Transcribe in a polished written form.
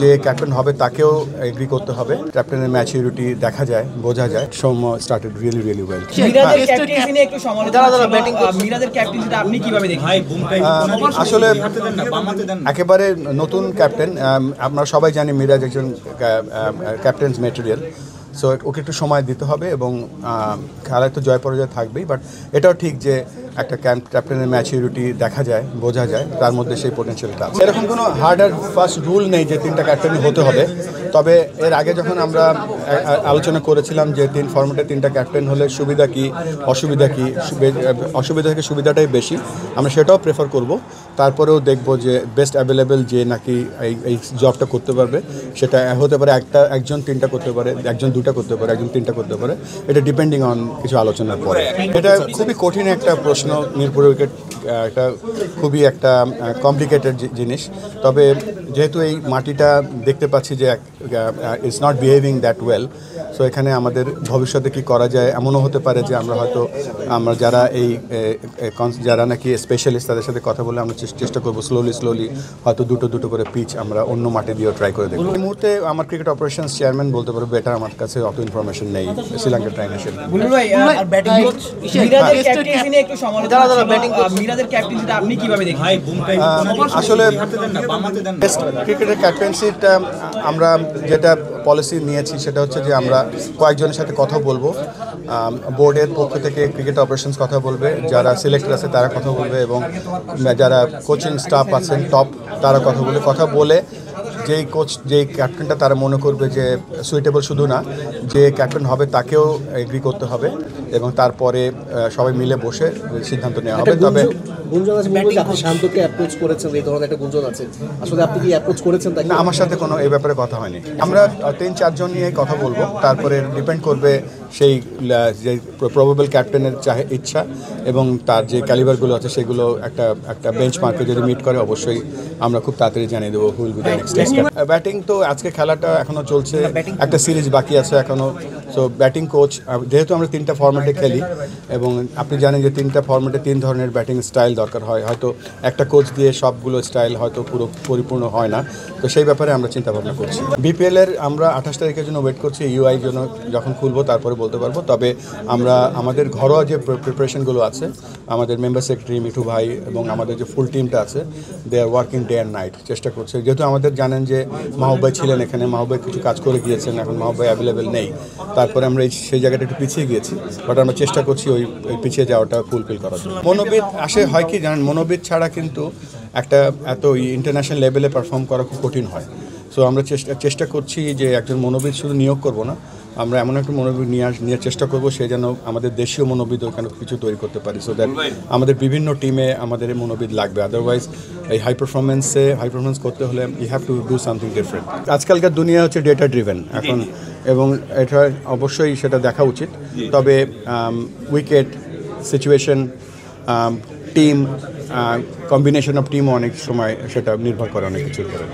যে ক্যাপ্টেন হবে তাকেও এগ্রি করতে হবে। ক্যাপ্টেনের ম্যাচুরিটি দেখা যায়, বোঝা যায়। Soumya started really well. মিরাজের ক্যাপ্টেন্সি নিয়ে একটু সমালোচনা ছিল। মিরাজের ক্যাপ্টেন্সিটা আপনি কিভাবে দেখেন? আসলে একেবারে নতুন ক্যাপ্টেন, আমরা সবাই জানি মিরাজ একজন ক্যাপ্টেন্স ম্যাটেরিয়াল। সো ওকে একটু সময় দিতে হবে এবং খেলায় তো জয় পরাজয় থাকবেই, বাট এটাও ঠিক যে একটা ক্যাপ্টেনের ম্যাচুরিটি দেখা যায়, বোঝা যায়, তার মধ্যে সেই পোটেনশিয়ালটা আছে। এরকম কোনো হার্ড অ্যান্ড ফাস্ট রুল নেই যে 3টা ক্যাপ্টেনই হতে হবে। তবে এর আগে যখন আমরা আলোচনা করেছিলাম যে 3 ফর্মেটে 3টা ক্যাপ্টেন হলে সুবিধা কি অসুবিধা কি, অসুবিধা থেকে সুবিধাটাই বেশি, আমরা সেটাও প্রেফার করব। তারপরেও দেখব যে বেস্ট অ্যাভেলেবেল যে নাকি এই জবটা করতে পারবে, সেটা হতে পারে একজন 3টা করতে পারে, একজন 2টা করতে পারে, একজন 3টা করতে পারে, এটা ডিপেন্ডিং অন কিছু আলোচনার পরে। এটা খুবই কঠিন একটা প্রশ্ন। মিরপুর উইকেট এটা খুবই একটা কমপ্লিকেটেড জিনিস। তবে যেহেতু এই মাটিটা দেখতে পাচ্ছি যে it's not behaving that well, so এখানে আমাদের ভবিষ্যতে কি করা যায়, এমনও হতে পারে যে আমরা যারা যারা নাকি স্পেশালিস্ট তাদের সাথে কথা বলে আমরা চেষ্টা করবো স্লোলি হয়তো দুটো করে পিচ আমরা অন্য মাঠে দিয়েও ট্রাই করে দেখবো। এই মুহূর্তে আমার ক্রিকেট অপারেশনস চেয়ারম্যান বলতে পারবো, বেটার আমার কাছে অত ইনফরমেশন নেই শ্রীলঙ্কার ট্রাইনেশন। আসলে ক্রিকেটের ক্যাপ্টেন্সিটা আমরা যেটা পলিসি নিয়েছি সেটা হচ্ছে যে আমরা কয়েকজনের সাথে কথা বলবো। বোর্ডের পক্ষ থেকে ক্রিকেট অপারেশনস কথা বলবে, যারা সিলেক্টর আছে তারা কথা বলবে, এবং যারা কোচিং স্টাফ আছেন টপ তারা কথা বলে যেই ক্যাপ্টেনটা তারা মনে করবে যে সুইটেবল, শুধু না যে ক্যাপ্টেন হবে তাকেও এগ্রি করতে হবে এবং তারপরে সবাই মিলে বসে সিদ্ধান্ত নেওয়া হবে। তবে গুঞ্জন আছে আপনি শান্তকে অ্যাপ্রোচ করেছেন, এই ধরনের একটা গুঞ্জন আছে, আসলে আপনি কি অ্যাপ্রোচ করেছেন? না, আমার সাথে কোনো এই ব্যাপারে কথা হয়নি। আমরা 3-4 জন নিয়ে কথা বলবো, তারপরে ডিপেন্ড করবে সেই যে প্রবাবল ক্যাপ্টেনের ইচ্ছা এবং তার যে ক্যালিবারগুলো আছে সেগুলো একটা বেঞ্চমার্কে যদি মিট করে অবশ্যই আমরা খুব তাড়াতাড়ি জানিয়ে দেবো wheel B the next test. Batting তো আজকে খেলাটা এখনও চলছে, একটা সিরিজ বাকি আছে এখনও। সো ব্যাটিং কোচ, যেহেতু আমরা 3টা ফর্ম্যাটে খেলি এবং আপনি জানেন যে 3টা ফর্ম্যাটে 3 ধরনের ব্যাটিং স্টাইল দরকার হয়, হয়তো একটা কোচ দিয়ে সবগুলো স্টাইল হয়তো পুরো পরিপূর্ণ হয় না, তো সেই ব্যাপারে আমরা চিন্তা ভাবনা করছি। বিপিএলের আমরা 28 তারিখের জন্য ওয়েট করছি, ইউআই জন্য যখন খুলবো তারপরে বলতে পারবো। তবে আমরা আমাদের ঘরোয়া যে প্রিপারেশনগুলো আছে, আমাদের মেম্বার সেক্রেটারি মিঠু ভাই এবং আমাদের যে ফুল টিমটা আছে, they are working day and night, চেষ্টা করছে। যেহেতু আমাদের জানেন যে মাহবুব ভাই ছিলেন এখানে, মাহবুব ভাই কিছু কাজ করে গিয়েছেন, এখন মাহবুব ভাই অ্যাভেলেবেল নেই, তারপরে আমরা সেই জায়গাটা একটু পিছিয়ে গিয়েছি, বাট আমরা চেষ্টা করছি ওই পিছিয়ে যাওয়াটা ফুলফিল করার জন্য। মনোবিদ হয় কি জানেন, মনোবিদ ছাড়া কিন্তু একটা এত ইন্টারন্যাশনাল লেভেলে পারফর্ম করা খুব কঠিন হয়। সো আমরা চেষ্টা করছি যে একজন মনোবিদ শুধু নিয়োগ করব না, আমরা এমন একটা মনোবিদ নিয়ে চেষ্টা করবো সে যেন আমাদের দেশীয় মনোবিদ ওখানে কিছু তৈরি করতে পারি, সো দ্যাট আমাদের বিভিন্ন টিমে আমাদের মনোবিদ লাগবে। আদারওয়াইজ এই হাই পারফরমেন্স করতে হলে you have to do something different. আজকালকার দুনিয়া হচ্ছে ডেটা ড্রিভেন এখন, এবং এটা অবশ্যই সেটা দেখা উচিত। তবে wicket situation, team, combination of টিমও অনেক সময় সেটা নির্ভর করে অনেক কিছুর উপরে।